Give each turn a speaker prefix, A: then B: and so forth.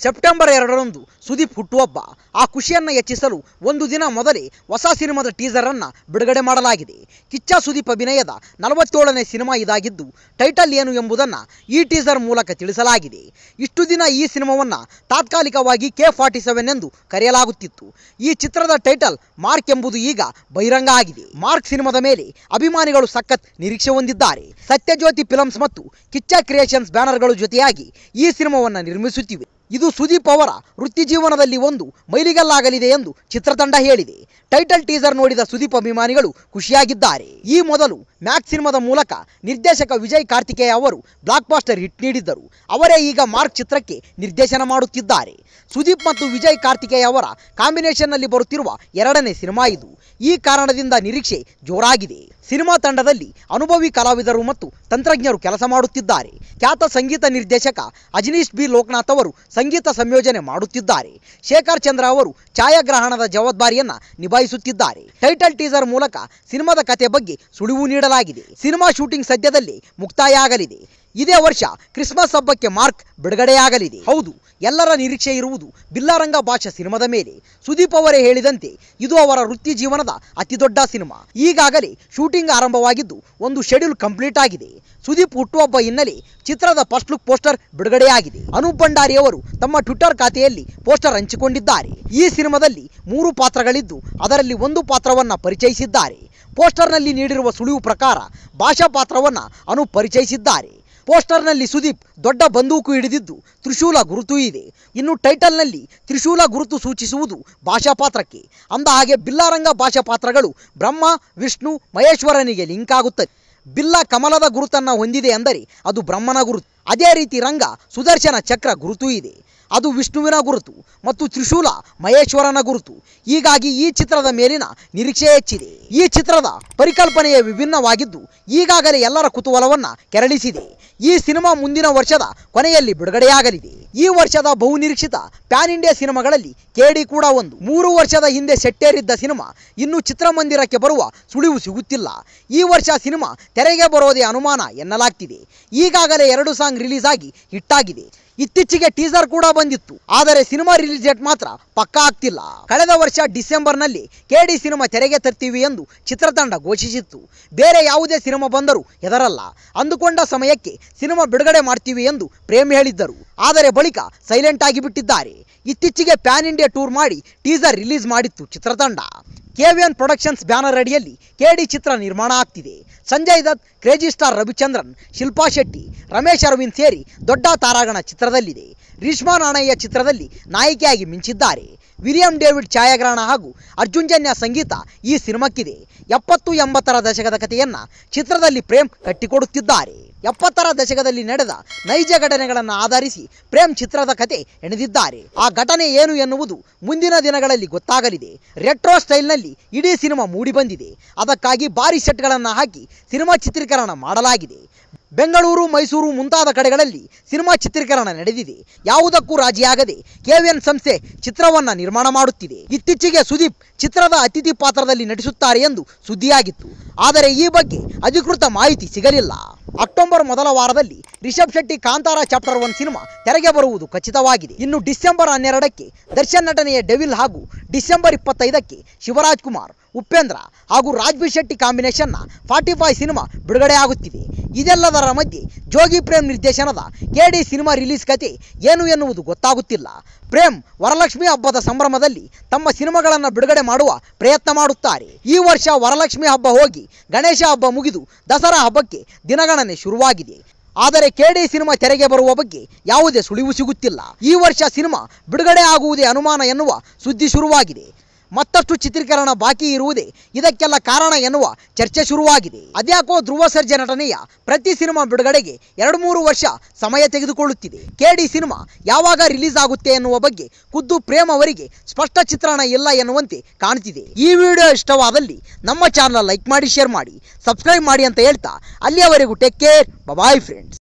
A: September 2ರಂದು Sudeep ಹುಟ್ಟುಹಬ್ಬ. ಆ ಖುಷಿಯನ್ನು ಹೆಚ್ಚಿಸಲು ಒಂದು ದಿನ ಮೊದಲೇ ಹೊಸ ಸಿನಿಮಾದ ಟೀಸರ್ ಅನ್ನು ಬಿಡುಗಡೆ ಮಾಡಲಾಗಿದೆ. ಕಿಚ್ಚ ಸುದೀಪ್ ಅಭಿನಯದ 47ನೇ ಸಿನಿಮಾ ಇದಾಗಿದ್ದು ಟೈಟಲ್ ಏನು ಎಂಬುದನ್ನು ಈ ಟೀಸರ್ ಮೂಲಕ ತಿಳಿಸಲಾಗಿದೆ. ಇಷ್ಟು ದಿನ ಈ ಸಿನಿಮಾವನ್ನು ತಾತ್ಕಾಲಿಕವಾಗಿ K47 ಎಂದು ಕರೆಯಲಾಗುತ್ತಿತ್ತು. ಈ ಚಿತ್ರದ ಟೈಟಲ್ ಮಾರ್ಕ್ ಎಂಬುದು ಈಗ ಬಹಿರಂಗ ಆಗಿದೆ. ಮಾರ್ಕ್ ಸಿನಿಮಾದ ಮೇಲೆ ಅಭಿಮಾನಿಗಳು ಸಖತ್ ನಿರೀಕ್ಷೆ ಹೊಂದಿದ್ದಾರೆ. ಸತ್ಯಜ್ಯೋತಿ ಫಿಲ್ಮ್ಸ್ ಮತ್ತು ಕಿಚ್ಚ ಕ್ರಿಯೇಷನ್ಸ್ ಬ್ಯಾನರ್ಗಳು ಜೊತೆಯಾಗಿ ಈ ಸಿನಿಮಾವನ್ನು ನಿರ್ಮಿಸುತ್ತಿವೆ. ಇದು ಸುದೀಪ್ ಅವರ ವೃತ್ತಿ ಜೀವನದಲ್ಲಿ ಒಂದು ಮೈಲಿಗಲ್ಲಾಗಲಿದೆ ಎಂದು ಚಿತ್ರತಂಡ ಹೇಳಿದೆ. ಟೈಟಲ್ ಟೀಸರ್ ನೋಡಿದ ಸುದೀಪ್ ಅಭಿಮಾನಿಗಳು ಖುಷಿಯಾಗಿದ್ದಾರೆ. ಈ ಮೊದಲು ಮ್ಯಾಕ್ಸ್ ಸಿನಿಮಾದ ಮೂಲಕ ನಿರ್ದೇಶಕ ವಿಜಯ್ ಕಾರ್ತಿಕೇಯ ಅವರು ಬ್ಲಾಕ್ ಬಾಸ್ಟರ್ ಹಿಟ್ ನೀಡಿದ್ದರು. ಅವರೇ ಈಗ ಮಾರ್ಕ್ ಚಿತ್ರಕ್ಕೆ ನಿರ್ದೇಶನ ಮಾಡುತ್ತಿದ್ದಾರೆ. ಸುದೀಪ್ ಮತ್ತು ವಿಜಯ್ ಕಾರ್ತಿಕೇಯ ಅವರ ಕಾಂಬಿನೇಷನ್ನಲ್ಲಿ ಬರುತ್ತಿರುವ 2ನೇ ಸಿನಿಮಾ ಇದು. ಈ ಕಾರಣದಿಂದ ನಿರೀಕ್ಷೆ ಜೋರಾಗಿದೆ. ಸಿನಿಮಾ ತಂಡದಲ್ಲಿ ಅನುಭವಿ ಕಲಾವಿದರು ಮತ್ತು ತಂತ್ರಜ್ಞರು ಕೆಲಸ ಮಾಡುತ್ತಿದ್ದಾರೆ. ಖ್ಯಾತ ಸಂಗೀತ ನಿರ್ದೇಶಕ ಅಜನೀಶ್ ಬಿ ಲೋಕನಾಥ್ ಅವರು ಸಂಗೀತ ಸಂಯೋಜನೆ ಮಾಡುತ್ತಿದ್ದಾರೆ. ಶೇಖರ್ ಚಂದ್ರ ಅವರು ಛಾಯಾಗ್ರಹಣದ ಜವಾಬ್ದಾರಿಯನ್ನ ನಿಭಾಯಿಸುತ್ತಿದ್ದಾರೆ. ಟೈಟಲ್ ಟೀಸರ್ ಮೂಲಕ ಸಿನಿಮಾದ ಕಥೆ ಬಗ್ಗೆ ಸುಳಿವು ನೀಡಲಾಗಿದೆ. ಸಿನಿಮಾ ಶೂಟಿಂಗ್ ಸದ್ಯದಲ್ಲೇ ಮುಕ್ತಾಯ ಆಗಲಿದೆ. ಇದೇ ವರ್ಷ ಕ್ರಿಸ್ಮಸ್ ಹಬ್ಬಕ್ಕೆ ಮಾರ್ಕ್ ಬಿಡುಗಡೆಯಾಗಲಿದೆ. ಹೌದು, ಎಲ್ಲರ ನಿರೀಕ್ಷೆ ಇರುವುದು ಬಿಲ್ಲಾರಂಗ ಭಾಷಾ ಸಿನಿಮಾದ ಮೇಲೆ. ಸುದೀಪ್ ಅವರೇ ಹೇಳಿದಂತೆ ಇದು ಅವರ ವೃತ್ತಿ ಜೀವನದ ಅತಿದೊಡ್ಡ ಸಿನಿಮಾ. ಈಗಾಗಲೇ ಶೂಟಿಂಗ್ ಆರಂಭವಾಗಿದ್ದು ಒಂದು ಶೆಡ್ಯೂಲ್ ಕಂಪ್ಲೀಟ್ ಆಗಿದೆ. ಸುದೀಪ್ ಹುಟ್ಟುಹಬ್ಬ ಹಿನ್ನೆಲೆ ಚಿತ್ರದ ಫಸ್ಟ್ ಲುಕ್ ಪೋಸ್ಟರ್ ಬಿಡುಗಡೆಯಾಗಿದೆ. ಅನೂಪ್ ಭಂಡಾರಿ ಅವರು ತಮ್ಮ ಟ್ವಿಟರ್ ಖಾತೆಯಲ್ಲಿ ಪೋಸ್ಟರ್ ಹಂಚಿಕೊಂಡಿದ್ದಾರೆ. ಈ ಸಿನಿಮಾದಲ್ಲಿ 3 ಪಾತ್ರಗಳಿದ್ದು ಅದರಲ್ಲಿ ಒಂದು ಪಾತ್ರವನ್ನ ಪರಿಚಯಿಸಿದ್ದಾರೆ. ಪೋಸ್ಟರ್ನಲ್ಲಿ ನೀಡಿರುವ ಸುಳಿವು ಪ್ರಕಾರ ಭಾಷಾ ಪಾತ್ರವನ್ನ ಅನೂಪ್ ಪರಿಚಯಿಸಿದ್ದಾರೆ. ಪೋಸ್ಟರ್ನಲ್ಲಿ ಸುದೀಪ್ ದೊಡ್ಡ ಬಂದೂಕು ಹಿಡಿದಿದ್ದು ತ್ರಿಶೂಲ ಗುರುತು ಇದೆ. ಇನ್ನು ಟೈಟಲ್ನಲ್ಲಿ ತ್ರಿಶೂಲ ಗುರುತು ಸೂಚಿಸುವುದು ಭಾಷಾ ಪಾತ್ರಕ್ಕೆ. ಅಂದ ಹಾಗೆ ಬಿಲ್ಲಾರಂಗ ಭಾಷಾ ಪಾತ್ರಗಳು ಬ್ರಹ್ಮ, ವಿಷ್ಣು, ಮಹೇಶ್ವರನಿಗೆ ಲಿಂಕ್ ಆಗುತ್ತದೆ. ಬಿಲ್ಲ ಕಮಲದ ಗುರುತನ್ನು ಹೊಂದಿದೆ ಅಂದರೆ ಅದು ಬ್ರಹ್ಮನ ಗುರುತು. ಅದೇ ರೀತಿ ರಂಗ ಸುದರ್ಶನ ಚಕ್ರ ಗುರುತು ಇದೆ, ಅದು ವಿಷ್ಣುವಿನ ಗುರುತು. ಮತ್ತು ತ್ರಿಶೂಲ ಮಹೇಶ್ವರನ ಗುರುತು. ಹೀಗಾಗಿ ಈ ಚಿತ್ರದ ಮೇಲಿನ ನಿರೀಕ್ಷೆ ಹೆಚ್ಚಿದೆ. ಈ ಚಿತ್ರದ ಪರಿಕಲ್ಪನೆಯೇ ವಿಭಿನ್ನವಾಗಿದ್ದು ಈಗಾಗಲೇ ಎಲ್ಲರ ಕುತೂಹಲವನ್ನ ಕೆರಳಿಸಿದೆ. ಈ ಸಿನಿಮಾ ಮುಂದಿನ ವರ್ಷದ ಕೊನೆಯಲ್ಲಿ ಬಿಡುಗಡೆಯಾಗಲಿದೆ. ಈ ವರ್ಷದ ಬಹುನಿರೀಕ್ಷಿತ ಪ್ಯಾನ್ ಇಂಡಿಯಾ ಸಿನಿಮಾಗಳಲ್ಲಿ KD ಕೂಡ ಒಂದು. 3 ವರ್ಷದ ಹಿಂದೆ ಸೆಟ್ಟೇರಿದ್ದ ಸಿನಿಮಾ ಇನ್ನು ಚಿತ್ರಮಂದಿರಕ್ಕೆ ಬರುವ ಸುಳಿವು ಸಿಗುತ್ತಿಲ್ಲ. ಈ ವರ್ಷ ಸಿನಿಮಾ ತೆರೆಗೆ ಬರೋದೇ ಅನುಮಾನ ಎನ್ನಲಾಗ್ತಿದೆ. ಈಗಾಗಲೇ 2 ಸಾಂಗ್ ರಿಲೀಸ್ ಆಗಿ ಹಿಟ್ಟಾಗಿದೆ. ಇತ್ತೀಚೆಗೆ ಟೀಸರ್ ಕೂಡ ಬಂದಿತ್ತು. ಆದರೆ ಸಿನಿಮಾ ರಿಲೀಸ್ ಡೇಟ್ ಮಾತ್ರ ಪಕ್ಕಾ ಆಗ್ತಿಲ್ಲ. ಕಳೆದ ವರ್ಷ ಡಿಸೆಂಬರ್ನಲ್ಲಿ KD ಸಿನಿಮಾ ತೆರೆಗೆ ತರ್ತೀವಿ ಎಂದು ಚಿತ್ರತಂಡ ಘೋಷಿಸಿತ್ತು. ಬೇರೆ ಯಾವುದೇ ಸಿನಿಮಾ ಬಂದರೂ ಹೆದರಲ್ಲ, ಅಂದುಕೊಂಡ ಸಮಯಕ್ಕೆ ಸಿನಿಮಾ ಬಿಡುಗಡೆ ಮಾಡ್ತೀವಿ ಎಂದು ಪ್ರೇಮ್ ಹೇಳಿದ್ದರು. ಆದರೆ ಬಳಿಕ ಸೈಲೆಂಟ್ ಆಗಿ ಬಿಟ್ಟಿದ್ದಾರೆ. ಇತ್ತೀಚೆಗೆ ಪ್ಯಾನ್ ಇಂಡಿಯಾ ಟೂರ್ ಮಾಡಿ ಟೀಸರ್ ರಿಲೀಸ್ ಮಾಡಿತ್ತು ಚಿತ್ರತಂಡ. KVN ಪ್ರೊಡಕ್ಷನ್ಸ್ ಬ್ಯಾನರ್ ಅಡಿಯಲ್ಲಿ KD ಚಿತ್ರ ನಿರ್ಮಾಣ ಆಗ್ತಿದೆ. ಸಂಜಯ್ ದತ್, ಕ್ರೇಜಿ ಸ್ಟಾರ್ ರವಿಚಂದ್ರನ್, ಶಿಲ್ಪಾ ಶೆಟ್ಟಿ, ರಮೇಶ್ ಅರವಿಂದ್ ಸೇರಿ ದೊಡ್ಡ ತಾರಾಗಣ ಚಿತ್ರದಲ್ಲಿದೆ. ರೇಷ್ಮಾ ನಾಣಯ್ಯ ಚಿತ್ರದಲ್ಲಿ ನಾಯಕಿಯಾಗಿ ಮಿಂಚಿದ್ದಾರೆ. ವಿಲಿಯಂ ಡೇವಿಡ್ ಛಾಯಾಗ್ರಹಣ ಹಾಗೂ ಅರ್ಜುನ್ ಜನ್ಯ ಸಂಗೀತ ಈ ಸಿನಿಮಾಕ್ಕಿದೆ. 70-80ರ ದಶಕದ ಕಥೆಯನ್ನ ಚಿತ್ರದಲ್ಲಿ ಪ್ರೇಮ್ ಕಟ್ಟಿಕೊಡುತ್ತಿದ್ದಾರೆ. 70ರ ದಶಕದಲ್ಲಿ ನಡೆದ ನೈಜ ಘಟನೆಗಳನ್ನು ಆಧರಿಸಿ ಪ್ರೇಮ್ ಚಿತ್ರದ ಕತೆ ಎಣೆದಿದ್ದಾರೆ. ಆ ಘಟನೆ ಏನು ಎನ್ನುವುದು ಮುಂದಿನ ದಿನಗಳಲ್ಲಿ ಗೊತ್ತಾಗಲಿದೆ. ರೆಟ್ರೋ ಸ್ಟೈಲ್ನಲ್ಲಿ ಇಡೀ ಸಿನಿಮಾ ಮೂಡಿ ಬಂದಿದೆ. ಅದಕ್ಕಾಗಿ ಭಾರಿ ಸೆಟ್ಗಳನ್ನು ಹಾಕಿ ಸಿನಿಮಾ ಚಿತ್ರೀಕರಣ ಮಾಡಲಾಗಿದೆ. ಬೆಂಗಳೂರು, ಮೈಸೂರು ಮುಂತಾದ ಕಡೆಗಳಲ್ಲಿ ಸಿನಿಮಾ ಚಿತ್ರೀಕರಣ ನಡೆದಿದೆ. ಯಾವುದಕ್ಕೂ ರಾಜಿಯಾಗದೆ KVN ಸಂಸ್ಥೆ ಚಿತ್ರವನ್ನ ನಿರ್ಮಾಣ ಮಾಡುತ್ತಿದೆ. ಇತ್ತೀಚೆಗೆ ಸುದೀಪ್ ಚಿತ್ರದ ಅತಿಥಿ ಪಾತ್ರದಲ್ಲಿ ನಟಿಸುತ್ತಾರೆ ಎಂದು ಸುದ್ದಿಯಾಗಿತ್ತು. ಆದರೆ ಈ ಬಗ್ಗೆ ಅಧಿಕೃತ ಮಾಹಿತಿ ಸಿಗಲಿಲ್ಲ. ಅಕ್ಟೋಬರ್ ಮೊದಲ ವಾರದಲ್ಲಿ ರಿಷಬ್ ಶೆಟ್ಟಿ ಕಾಂತಾರ ಚಾಪ್ಟರ್ 1 ಸಿನಿಮಾ ತೆರೆಗೆ ಬರುವುದು ಖಚಿತವಾಗಿದೆ. ಇನ್ನು ಡಿಸೆಂಬರ್ 12ಕ್ಕೆ ದರ್ಶನ್ ನಟನೆಯ ಡೆವಿಲ್ ಹಾಗೂ ಡಿಸೆಂಬರ್ 25ಕ್ಕೆ ಶಿವರಾಜ್ ಕುಮಾರ್, ಉಪೇಂದ್ರ ಹಾಗೂ ರಾಜ್ಬೀರ್ ಶೆಟ್ಟಿ ಕಾಂಬಿನೇಷನ್ನ 45 ಸಿನಿಮಾ ಬಿಡುಗಡೆ ಆಗುತ್ತಿದೆ. ಇದೆಲ್ಲದರ ಮಧ್ಯೆ ಜೋಗಿ ಪ್ರೇಮ್ ನಿರ್ದೇಶನದ KD ಸಿನಿಮಾ ರಿಲೀಸ್ ಕತೆ ಏನು ಎನ್ನುವುದು ಗೊತ್ತಾಗುತ್ತಿಲ್ಲ. ಪ್ರೇಮ್ ವರಲಕ್ಷ್ಮಿ ಹಬ್ಬದ ಸಂಭ್ರಮದಲ್ಲಿ ತಮ್ಮ ಸಿನಿಮಾಗಳನ್ನು ಬಿಡುಗಡೆ ಮಾಡುವ ಪ್ರಯತ್ನ ಮಾಡುತ್ತಾರೆ. ಈ ವರ್ಷ ವರಲಕ್ಷ್ಮಿ ಹಬ್ಬ ಹೋಗಿ ಗಣೇಶ ಹಬ್ಬ ಮುಗಿದು ದಸರಾ ಹಬ್ಬಕ್ಕೆ ದಿನಗಣನೆ ಶುರುವಾಗಿದೆ. ಆದರೆ KD ಸಿನಿಮಾ ತೆರೆಗೆ ಬರುವ ಬಗ್ಗೆ ಯಾವುದೇ ಸುಳಿವು ಸಿಗುತ್ತಿಲ್ಲ. ಈ ವರ್ಷ ಸಿನಿಮಾ ಬಿಡುಗಡೆ ಆಗುವುದೇ ಅನುಮಾನ ಎನ್ನುವ ಸುದ್ದಿ ಶುರುವಾಗಿದೆ. ಮತ್ತಷ್ಟು ಚಿತ್ರೀಕರಣ ಬಾಕಿ ಇರುವುದೇ ಇದಕ್ಕೆಲ್ಲ ಕಾರಣ ಎನ್ನುವ ಚರ್ಚೆ ಶುರುವಾಗಿದೆ. ಅದ್ಯಾಕೋ ಧ್ರುವ ಸರ್ಜಾ ನಟನೆಯ ಪ್ರತಿ ಸಿನಿಮಾ ಬಿಡುಗಡೆಗೆ 2-3 ವರ್ಷ ಸಮಯ ತೆಗೆದುಕೊಳ್ಳುತ್ತಿದೆ. KD ಸಿನಿಮಾ ಯಾವಾಗ ರಿಲೀಸ್ ಆಗುತ್ತೆ ಎನ್ನುವ ಬಗ್ಗೆ ಖುದ್ದು ಪ್ರೇಮ್ ಅವರಿಗೆ ಸ್ಪಷ್ಟ ಚಿತ್ರಣ ಇಲ್ಲ ಎನ್ನುವಂತೆ ಕಾಣ್ತಿದೆ. ಈ ವಿಡಿಯೋ ಇಷ್ಟವಾದಲ್ಲಿ ನಮ್ಮ ಚಾನಲ್ ಲೈಕ್ ಮಾಡಿ, ಶೇರ್ ಮಾಡಿ, ಸಬ್ಸ್ಕ್ರೈಬ್ ಮಾಡಿ ಅಂತ ಹೇಳ್ತಾ ಅಲ್ಲಿಯವರೆಗೂ ಟೇಕ್ ಕೇರ್, ಬಾಯ್ ಫ್ರೆಂಡ್ಸ್.